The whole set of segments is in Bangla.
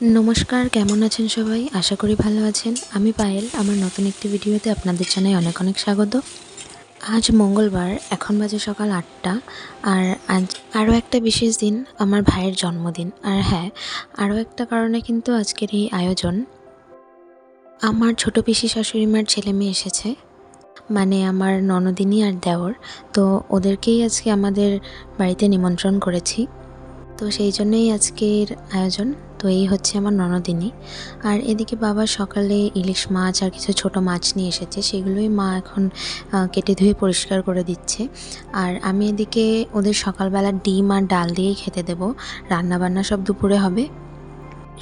নমস্কার, কেমন আছেন সবাই? আশা করি ভালো আছেন। আমি পায়েল। আমার নতুন একটি ভিডিওতে আপনাদের জানাই অনেক অনেক স্বাগত। আজ মঙ্গলবার, এখন বাজে সকাল ৮টা। আর আজ আরও একটা বিশেষ দিন, আমার ভাইয়ের জন্মদিন। আর হ্যাঁ, আরও একটা কারণে কিন্তু আজকের এই আয়োজন। আমার ছোট পিসি শাশুড়িমার ছেলেমেয়ে এসেছে, মানে আমার ননদিনী আর দেওর। তো ওদেরকেই আজকে আমাদের বাড়িতে নিমন্ত্রণ করেছি। তো সেই জন্যই আজকের আয়োজন। তো এই হচ্ছে আমার ননদিনী। আর এদিকে বাবা সকালে ইলিশ মাছ আর কিছু ছোট মাছ নিয়ে এসেছে, সেগুলোই মা এখন কেটে ধুয়ে পরিষ্কার করে দিচ্ছে। আর আমি এদিকে ওদের সকালবেলা ডিম আর ডাল দিয়েই খেতে দেবো। রান্নাবান্না সব দুপুরে হবে।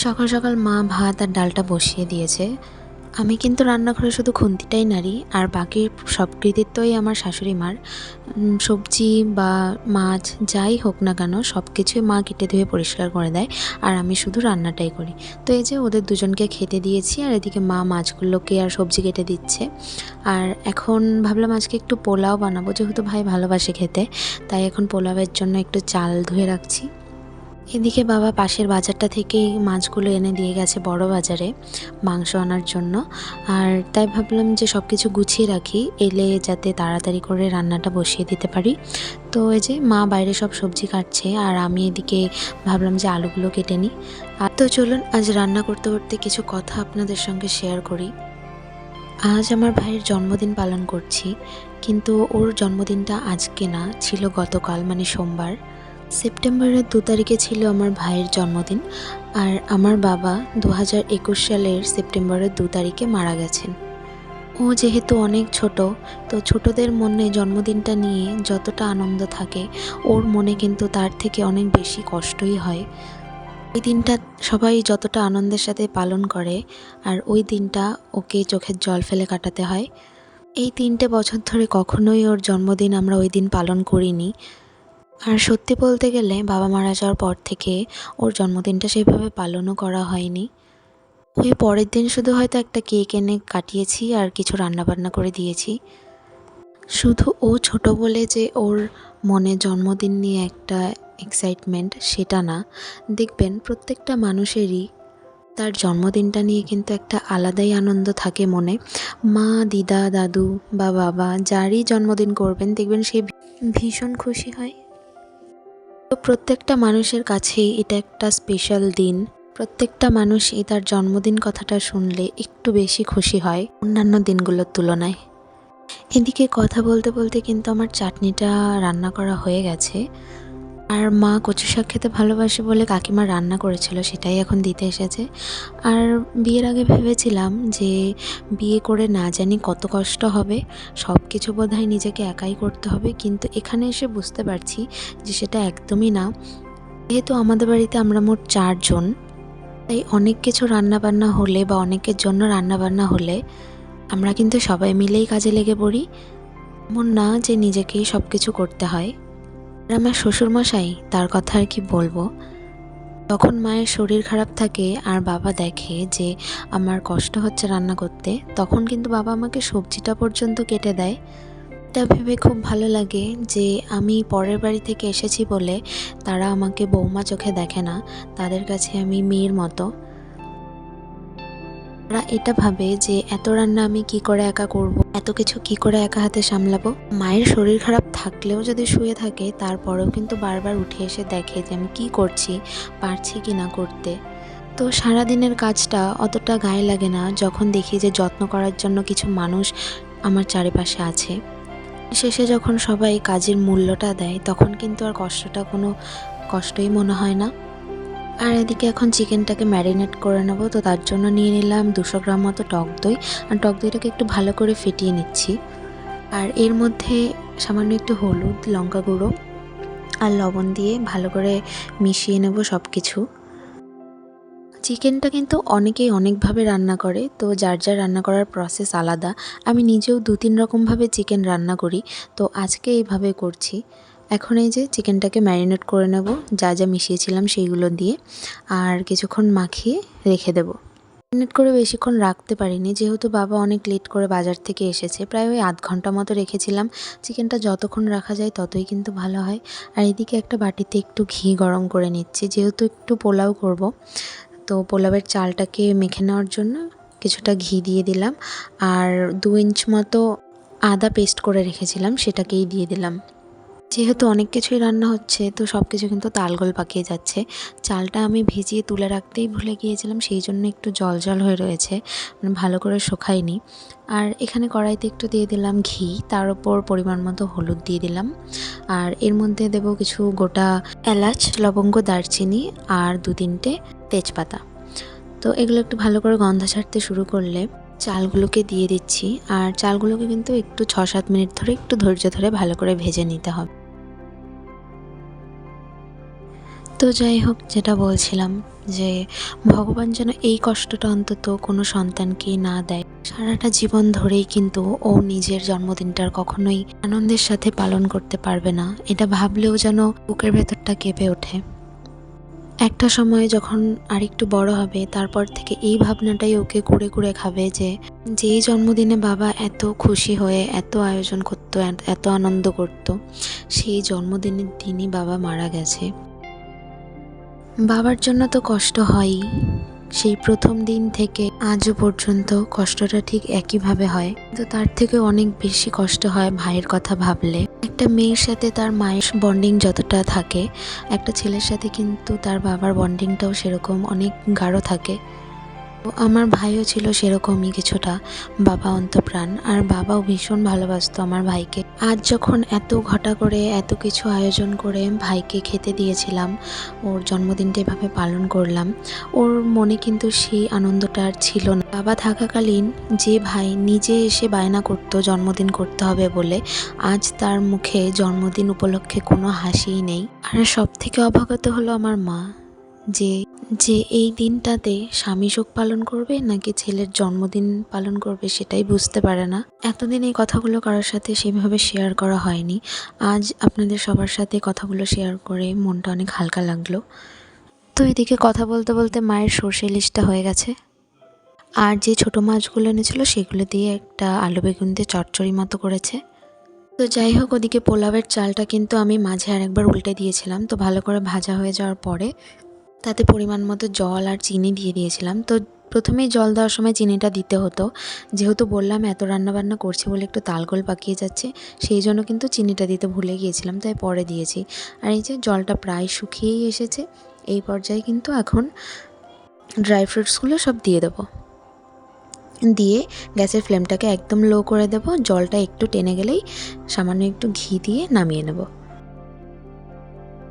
সকাল সকাল মা ভাত আর ডালটা বসিয়ে দিয়েছে। আমি কিন্তু রান্নাঘরে শুধু খুন্তিটাই নাড়ি, আর বাকি সব কৃতিত্বই আমার শাশুড়ি মার। সবজি বা মাছ যাই হোক না কেন সব কিছুই মা কেটে ধুয়ে পরিষ্কার করে দেয়, আর আমি শুধু রান্নাটাই করি। তো এই যে ওদের দুজনকে খেতে দিয়েছি, আর এদিকে মা মাছগুলোকে আর সবজি কেটে দিচ্ছে। আর এখন ভাবলাম আজকে একটু পোলাও বানাবো, যেহেতু ভাই ভালোবাসে খেতে, তাই এখন পোলাওয়ের জন্য একটু চাল ধুয়ে রাখছি। এদিকে বাবা পাশের বাজারটা থেকেই মাছগুলো এনে দিয়ে গেছে বড় বাজারে মাংস আনার জন্য। আর তাই ভাবলাম যে সব কিছু গুছিয়ে রাখি, এলে যাতে তাড়াতাড়ি করে রান্নাটা বসিয়ে দিতে পারি। তো এই যে মা বাইরে সব সবজি কাটছে, আর আমি এদিকে ভাবলাম যে আলুগুলো কেটে নিই। আর তো চলুন আজ রান্না করতে করতে কিছু কথা আপনাদের সঙ্গে শেয়ার করি। আজ আমার ভাইয়ের জন্মদিন পালন করছি, কিন্তু ওর জন্মদিনটা আজকে না, ছিল গতকাল, মানে সোমবার। সেপ্টেম্বরের 2 তারিখে ছিল আমার ভাইয়ের জন্মদিন। আর আমার বাবা 2021 সালের সেপ্টেম্বরের 2 তারিখে মারা গেছেন। ও যেহেতু অনেক ছোট, তো ছোটদের মনে জন্মদিনটা নিয়ে যতটা আনন্দ থাকে, ওর মনে কিন্তু তার থেকে অনেক বেশি কষ্টই হয়। ওই দিনটা সবাই যতটা আনন্দের সাথে পালন করে, আর ওই দিনটা ওকে চোখের জল ফেলে কাটাতে হয়। এই 3টে বছর ধরে কখনোই ওর জন্মদিন আমরা ওই দিন পালন করিনি। আর সত্যি বলতে গেলে বাবা মারা যাওয়ার পর থেকে ওর জন্মদিনটা সেইভাবে পালনও করা হয়নি। ওই পরের দিন শুধু হয়তো একটা কেক এনে কাটিয়েছি আর কিছু রান্নাবান্না করে দিয়েছি। শুধু ও ছোট বলে যে ওর মনে জন্মদিন নিয়ে একটা এক্সাইটমেন্ট, সেটা না। দেখবেন প্রত্যেকটা মানুষেরই তার জন্মদিনটা নিয়ে কিন্তু একটা আলাদাই আনন্দ থাকে মনে। মা, দিদা, দাদু বা বাবা যারই জন্মদিন করবেন, দেখবেন সে ভীষণ খুশি হয়। তো প্রত্যেকটা মানুষের কাছেই এটা একটা স্পেশাল দিন। প্রত্যেকটা মানুষই তার জন্মদিন কথাটা শুনলে একটু বেশি খুশি হয় অন্যান্য দিনগুলোর তুলনায়। এদিকে কথা বলতে বলতে কিন্তু আমার চাটনিটা রান্না করা হয়ে গেছে। আর মা কচু শাক খেতে ভালোবাসে বলে কাকিমা রান্না করেছিল, সেটাই এখন দিতে এসেছে। আর বিয়ের আগে ভেবেছিলাম যে বিয়ে করে না জানি কত কষ্ট হবে, সব কিছু বোধহয় নিজেকে একাই করতে হবে, কিন্তু এখানে এসে বুঝতে পারছি যে সেটা একদমই না। যেহেতু আমাদের বাড়িতে আমরা মোট 4 জন, তাই অনেক কিছু রান্নাবান্না হলে বা অনেকের জন্য রান্নাবান্না হলে আমরা কিন্তু সবাই মিলেই কাজে লেগে পড়ি। এমন না যে নিজেকেই সব কিছু করতে হয়। আর আমার শ্বশুরমশাই, তার কথা আর কি বলবো। তখন মায়ের শরীর খারাপ থাকে আর বাবা দেখে যে আমার কষ্ট হচ্ছে রান্না করতে, তখন কিন্তু বাবা আমাকে সবজিটা পর্যন্ত কেটে দেয়। এটা ভেবে খুব ভালো লাগে যে আমি পরের বাড়ি থেকে এসেছি বলে তারা আমাকে বৌমা চোখে দেখে না, তাদের কাছে আমি মেয়ের মতো। তারা এটা ভাবে যে এত রান্না আমি কি করে একা করব, এত কিছু কি করে একা হাতে সামলাবো। মায়ের শরীর খারাপ থাকলেও যদি শুয়ে থাকে, তারপরেও কিন্তু বারবার উঠে এসে দেখে যে আমি কি করছি, পারছি কি না করতে। তো সারাদিনের কাজটা অতটা গায়ে লাগে না যখন দেখি যে যত্ন করার জন্য কিছু মানুষ আমার চারিপাশে আছে। শেষে যখন সবাই কাজের মূল্যটা দেয়, তখন কিন্তু আর কষ্টটা কোনো কষ্টই মনে হয় না। আর এদিকে এখন চিকেনটাকে ম্যারিনেট করে নেব। তো তার জন্য নিয়ে নিলাম 200 গ্রাম মতো টক দই, আর টক দইটাকে একটু ভালো করে ফেটিয়ে নিচ্ছি। আর এর মধ্যে সামান্য একটু হলুদ, লঙ্কা গুঁড়ো আর লবণ দিয়ে ভালো করে মিশিয়ে নেব সব কিছু। চিকেনটা কিন্তু অনেকেই অনেকভাবে রান্না করে, তো যার যার রান্না করার প্রসেস আলাদা। আমি নিজেও 2-3 রকমভাবে চিকেন রান্না করি, তো আজকে এইভাবে করছি। এখন এই যে চিকেনটাকে ম্যারিনেট করে নেব যা যা মিশিয়েছিলাম সেইগুলো দিয়ে, আর কিছুক্ষণ মাখিয়ে রেখে দেব। ম্যারিনেট করে বেশিক্ষণ রাখতে পারিনি, যেহেতু বাবা অনেক লেট করে বাজার থেকে এসেছে। প্রায় ওই আধ ঘন্টা মতো রেখেছিলাম। চিকেনটা যতক্ষণ রাখা যায় ততই কিন্তু ভালো হয়। আর এদিকে একটা বাটিতে একটু ঘি গরম করে নিচ্ছি, যেহেতু একটু পোলাও করব। তো পোলাওয়ের চালটাকে মেখে নেওয়ার জন্য কিছুটা ঘি দিয়ে দিলাম, আর 2 ইঞ্চ মতো আদা পেস্ট করে রেখেছিলাম সেটাকেই দিয়ে দিলাম। যেহেতু অনেক কিছুই রান্না হচ্ছে তো সব কিছু কিন্তু তালগোল পাকিয়ে যাচ্ছে। চালটা আমি ভিজিয়ে তুলে রাখতেই ভুলে গিয়েছিলাম, সেই জন্য একটু জল জল হয়ে রয়েছে, মানে ভালো করে শুকায়নি। আর এখানে কড়াইতে একটু দিয়ে দিলাম ঘি, তার উপর পরিমাণ মতো হলুদ দিয়ে দিলাম, আর এর মধ্যে দেব কিছু গোটা এলাচ, লবঙ্গ, দারচিনি আর 2-3টে তেজপাতা। তো এগুলো একটু ভালো করে গন্ধ ছাড়তে শুরু করলে চালগুলোকে দিয়ে দিচ্ছি, আর চালগুলোকে কিন্তু একটু 6-7 মিনিট ধরে একটু ধৈর্য ধরে ভালো করে ভেজে নিতে হবে। তো যাই হোক, যেটা বলছিলাম যে ভগবান যেন এই কষ্টটা অন্তত কোনো সন্তানকেই না দেয়। সারাটা জীবন ধরেই কিন্তু ও নিজের জন্মদিনটার কখনোই আনন্দের সাথে পালন করতে পারবে না, এটা ভাবলেও যেন বুকের ভেতরটা কেঁপে ওঠে। একটা সময় যখন আরেকটু বড় হবে তারপর থেকে এই ভাবনাটাই ওকে কুরে কুরে খাবে যে যেই জন্মদিনে বাবা এত খুশি হয়ে এত আয়োজন করতো, এত আনন্দ করত, সেই জন্মদিনের দিনই বাবা মারা গেছে। বাবার জন্য তো কষ্ট হয়ই, সেই প্রথম দিন থেকে আজও পর্যন্ত কষ্টটা ঠিক একইভাবে হয়, কিন্তু তার থেকে অনেক বেশি কষ্ট হয় ভাইয়ের কথা ভাবলে। একটা মেয়ের সাথে তার মায়ের বন্ডিং যতটা থাকে, একটা ছেলের সাথে কিন্তু তার বাবার বন্ডিংটাও সেরকম অনেক গাঢ় থাকে। তো আমার ভাইও ছিল সেরকমই কিছুটা, বাবা অন্তপ্রাণ, আর বাবাও ভীষণ ভালোবাসতো আমার ভাইকে। আজ যখন এত ঘটা করে এত কিছু আয়োজন করে ভাইকে খেতে দিয়েছিলাম, ওর জন্মদিনটা এভাবে পালন করলাম, ওর মনে কিন্তু সেই আনন্দটা আর ছিল না। বাবা থাকাকালীন যে ভাই নিজে এসে বায়না করতো জন্মদিন করতে হবে বলে, আজ তার মুখে জন্মদিন উপলক্ষে কোনো হাসিই নেই। আর সব থেকে অবাগত হলো আমার মা, যে যে এই দিনটাতে স্বামী শোক পালন করবে নাকি ছেলের জন্মদিন পালন করবে সেটাই বুঝতে পারে না। এতদিন এই কথাগুলো কারোর সাথে সেভাবে শেয়ার করা হয়নি, আজ আপনাদের সবার সাথে কথাগুলো শেয়ার করে মনটা অনেক হালকা লাগলো। তো এদিকে কথা বলতে বলতে মায়ের সর্ষে ইলিশটা হয়ে গেছে, আর যে ছোটো মাছগুলো এনেছিল সেগুলো দিয়ে একটা আলু বেগুন দিয়ে চচ্চড়ি মতো করেছে। তো যাই হোক, ওদিকে পোলাওয়ের চালটা কিন্তু আমি মাঝে আরেকবার উল্টে দিয়েছিলাম, তো ভালো করে ভাজা হয়ে যাওয়ার পরে তাতে পরিমাণ মতো জল আর চিনি দিয়ে দিয়েছিলাম। তো প্রথমেই জল দেওয়ার সময় চিনিটা দিতে হতো, যেহেতু বললাম এত রান্নাবান্না করছি বলে একটু তালগোল পাকিয়ে যাচ্ছে, সেই জন্য কিন্তু চিনিটা দিতে ভুলে গিয়েছিলাম, তাই পরে দিয়েছি। আর এই যে জলটা প্রায় শুকিয়েই এসেছে, এই পর্যায়ে কিন্তু এখন ড্রাই ফ্রুটসগুলো সব দিয়ে দেবো, দিয়ে গ্যাসের ফ্লেমটাকে একদম লো করে দেবো। জলটা একটু টেনে গেলেই সামান্য একটু ঘি দিয়ে নামিয়ে নেব।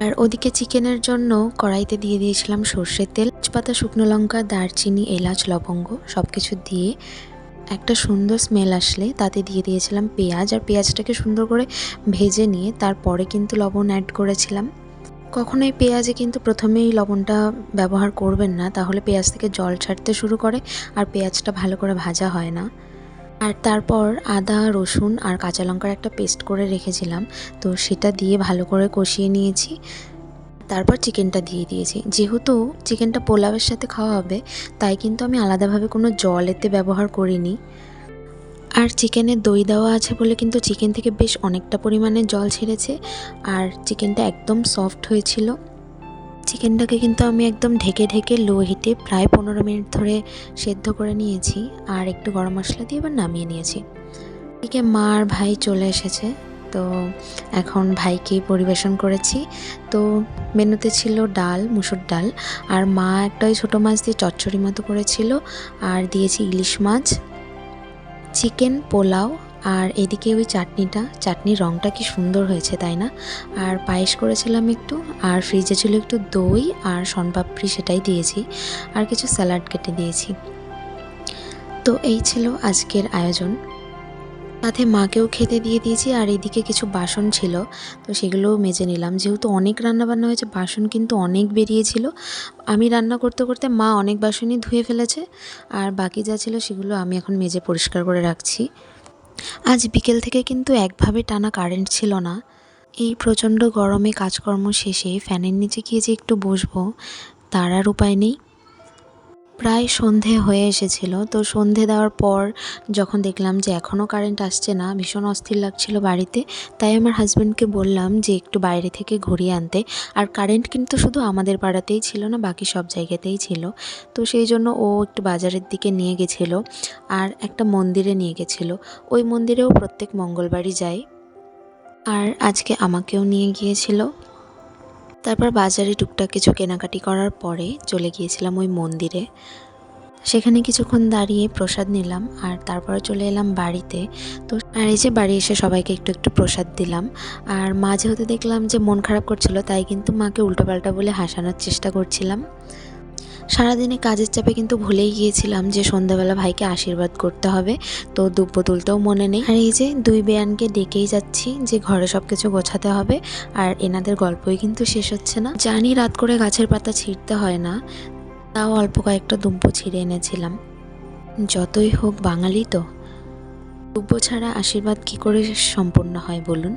আর ওদিকে চিকেনের জন্য কড়াইতে দিয়ে দিয়েছিলাম সর্ষের তেল, তেজপাতা, শুকনো লঙ্কা, দারচিনি, এলাচ, লবঙ্গ সব কিছু দিয়ে একটা সুন্দর স্মেল আসলে তাতে দিয়ে দিয়েছিলাম পেঁয়াজ, আর পেঁয়াজটাকে সুন্দর করে ভেজে নিয়ে তারপরে কিন্তু লবণ অ্যাড করেছিলাম। কখনোই পেঁয়াজে কিন্তু প্রথমেই লবণটা ব্যবহার করবেন না, তাহলে পেঁয়াজ থেকে জল ছাড়তে শুরু করে আর পেঁয়াজটা ভালো করে ভাজা হয় না। আর তারপর আদা, রসুন আর কাঁচা লঙ্কার একটা পেস্ট করে রেখেছিলাম, তো সেটা দিয়ে ভালো করে কষিয়ে নিয়েছি। তারপর চিকেনটা দিয়ে দিয়েছি। যেহেতু চিকেনটা পোলাওয়ের সাথে খাওয়া হবে, তাই কিন্তু আমি আলাদাভাবে কোনো জল এতে ব্যবহার করিনি। আর চিকেনে দই দেওয়া আছে বলে কিন্তু চিকেন থেকে বেশ অনেকটা পরিমাণে জল ছেড়েছে, আর চিকেনটা একদম সফট হয়েছিল। চিকেনটাকে কিন্তু আমি একদম ঢেকে ঢেকে লো হিটে প্রায় 15 মিনিট ধরে সেদ্ধ করে নিয়েছি, আর একটু গরম মশলা দিয়ে এবার নামিয়ে নিয়েছি। এদিকে মা আর ভাই চলে এসেছে, তো এখন ভাইকে পরিবেশন করেছি। তো মেনুতে ছিল ডাল, মুসুর ডাল, আর মা একটা ওই ছোটো মাছ দিয়ে চচ্চড়ি মতো করেছিল, আর দিয়েছি ইলিশ মাছ, চিকেন, পোলাও, আর এদিকে ওই চাটনির রঙটা কি সুন্দর হয়েছে তাই না। আর পায়েস করেছিলাম একটু, আর ফ্রিজে ছিল একটু দই আর শনপাপড়ি, সেটাই দিয়েছি, আর কিছু স্যালাড কেটে দিয়েছি। তো এই ছিল আজকের আয়োজন, সাথে মাকেও খেতে দিয়ে দিয়েছি। আর এদিকে কিছু বাসন ছিল, তো সেগুলোও মেজে নিলাম। যেহেতু অনেক রান্নাবান্না হয়েছে, বাসন কিন্তু অনেক বেরিয়েছিল। আমি রান্না করতে করতে মা অনেক বাসনই ধুয়ে ফেলেছে, আর বাকি যা ছিল সেগুলো আমি এখন মেজে পরিষ্কার করে রাখছি। আজ বিকেল থেকে কিন্তু একভাবে টানা কারেন্ট ছিল না। এই প্রচণ্ড গরমে কাজকর্ম শেষে ফ্যানের নিচে গিয়ে যে একটু বসবো, তার আর উপায় নেই। প্রায় সন্ধে হয়ে এসেছিল। তো সন্ধে দেওয়ার পর যখন দেখলাম যে এখনও কারেন্ট আসছে না, ভীষণ অস্থির লাগছিল বাড়িতে। তাই আমার হাজব্যান্ডকে বললাম যে একটু বাইরে থেকে ঘুরিয়ে আনতে। আর কারেন্ট কিন্তু শুধু আমাদের পাড়াতেই ছিল না, বাকি সব জায়গাতেই ছিল। তো সেই জন্য ও একটু বাজারের দিকে নিয়ে গেছিলো আর একটা মন্দিরে নিয়ে গেছিলো। ওই মন্দিরেও প্রত্যেক মঙ্গলবারই যায়। আর আজকে আমাকেও নিয়ে গিয়েছিল। তারপর বাজারে টুকটাক কিছু কেনাকাটি করার পরে চলে গিয়েছিলাম ওই মন্দিরে। সেখানে কিছুক্ষণ দাঁড়িয়ে প্রসাদ নিলাম আর তারপরে চলে এলাম বাড়িতে। তো আর এই যে বাড়ি এসে সবাইকে একটু একটু প্রসাদ দিলাম। আর মাঝে হতে দেখলাম যে মন খারাপ করছিল, তাই কিন্তু মাকে উল্টোপাল্টা বলে হাসানোর চেষ্টা করছিলাম। সারাদিনে কাজের চাপে কিন্তু ভুলেই গিয়েছিলাম যে সন্ধ্যাবেলা ভাইকে আশীর্বাদ করতে হবে, তো দুব্ব তুলতেও মনে নেই। আর এই যে দুই বেয়ানকে ডেকেই যাচ্ছি যে ঘরে সব কিছু গোছাতে হবে, আর এনাদের গল্পই কিন্তু শেষ হচ্ছে না। জানি রাত করে গাছের পাতা ছিঁড়তে হয় না, তাও অল্প কয়েকটা দুব্ব ছিঁড়ে এনেছিলাম। যতই হোক বাঙালি তো, দুব্ব ছাড়া আশীর্বাদ কী করে সম্পূর্ণ হয় বলুন।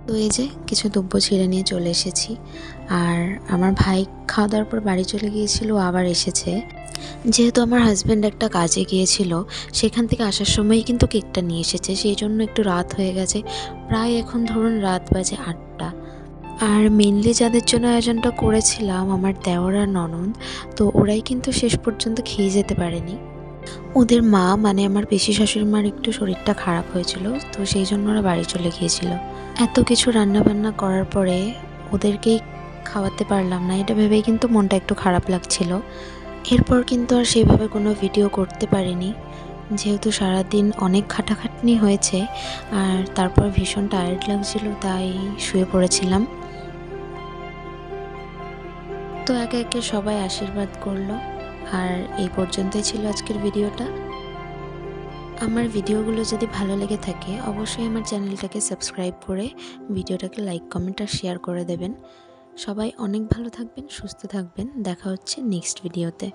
তো এই যে কিছু দুব্ব ছিঁড়ে নিয়ে চলে এসেছি। আর আমার ভাই খাওয়া দাওয়ার পর বাড়ি চলে গিয়েছিল, আবার এসেছে। যেহেতু আমার হাজব্যান্ড একটা কাজে গিয়েছিল, সেখান থেকে আসার সময়ই কিন্তু কেকটা নিয়ে এসেছে, সেই জন্য একটু রাত হয়ে গেছে। প্রায় এখন ধরুন রাত বাজে 8টা। আর মেনলি যাদের জন্য আয়োজনটা করেছিলাম আমার দেওর আর ননদ, তো ওরাই কিন্তু শেষ পর্যন্ত খেয়ে যেতে পারেনি। ওদের মা মানে আমার পিসি শাশুড়ি মার একটু শরীরটা খারাপ হয়েছিল, তো সেই জন্য ওরা বাড়ি চলে গিয়েছিল। এত কিছু রান্নাবান্না করার পরে ওদেরকেই খাওয়াতে পারলাম না, এটা ভেবেই কিন্তু মনটা একটু খারাপ লাগছিল। এরপর কিন্তু আর সেইভাবে কোনো ভিডিও করতে পারিনি, যেহেতু সারাদিন অনেক খাটাখাটনি হয়েছে। আর তারপর ভীষণ টায়ার্ড লাগছিল, তাই শুয়ে পড়েছিলাম। তো একে একে সবাই আশীর্বাদ করলো। আর এই পর্যন্তই ছিল আজকের ভিডিওটা। আমার ভিডিওগুলো যদি ভালো লেগে থাকে অবশ্যই আমার চ্যানেলটাকে সাবস্ক্রাইব করে ভিডিওটাকে লাইক, কমেন্ট আর শেয়ার করে দেবেন। সবাই অনেক ভালো থাকবেন, সুস্থ থাকবেন। দেখা হচ্ছে নেক্সট ভিডিওতে।